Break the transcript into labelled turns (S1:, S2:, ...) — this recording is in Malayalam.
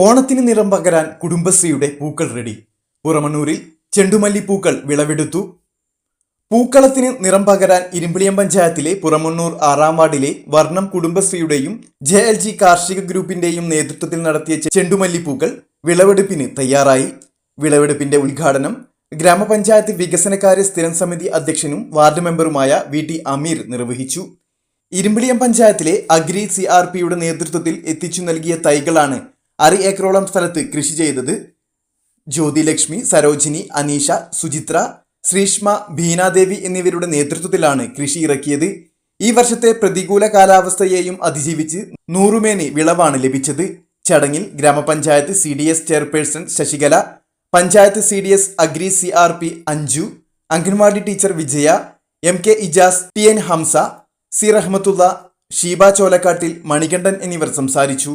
S1: ഓണത്തിന് നിറം പകരാൻ കുടുംബശ്രീയുടെ പൂക്കൾ റെഡി. പുറമണ്ണൂരിൽ ചെണ്ടുമല്ലിപ്പൂക്കൾ വിളവെടുത്തു. പൂക്കളത്തിന് നിറം പകരാൻ ഇരുമ്പിളിയം പഞ്ചായത്തിലെ പുറമണ്ണൂർ 6-ാം വാർഡിലെ വർണ്ണം കുടുംബശ്രീയുടെയും JLG കാർഷിക ഗ്രൂപ്പിന്റെയും നേതൃത്വത്തിൽ നടത്തിയ ചെണ്ടുമല്ലിപ്പൂക്കൾ വിളവെടുപ്പിന് തയ്യാറായി. വിളവെടുപ്പിന്റെ ഉദ്ഘാടനം ഗ്രാമപഞ്ചായത്ത് വികസനകാര്യ സ്ഥിരം സമിതി അധ്യക്ഷനും വാർഡ് മെമ്പറുമായ VT അമീർ നിർവഹിച്ചു. ഇരുമ്പിളിയം പഞ്ചായത്തിലെ അഗ്രി CRPയുടെ നേതൃത്വത്തിൽ എത്തിച്ചു നൽകിയ തൈകളാണ് 6 ഏക്കറോളം സ്ഥലത്ത് കൃഷി ചെയ്തത്. ജ്യോതിലക്ഷ്മി, സരോജിനി, അനീഷ, സുചിത്ര, ശ്രീഷ്മ, ബീനാദേവി എന്നിവരുടെ നേതൃത്വത്തിലാണ് കൃഷി ഇറക്കിയത്. ഈ വർഷത്തെ പ്രതികൂല കാലാവസ്ഥയെയും അതിജീവിച്ച് 100 മേനി വിളവാണ് ലഭിച്ചത്. ചടങ്ങിൽ ഗ്രാമപഞ്ചായത്ത് CDS chairperson Sasikala, panchayat CDS agri CRP Anju, anganwadi teacher Vijaya, MK Ijas, TN Hamza, C Rahmathulla, Sheeba Cholakkattil, Manikandan എന്നിവർ സംസാരിച്ചു.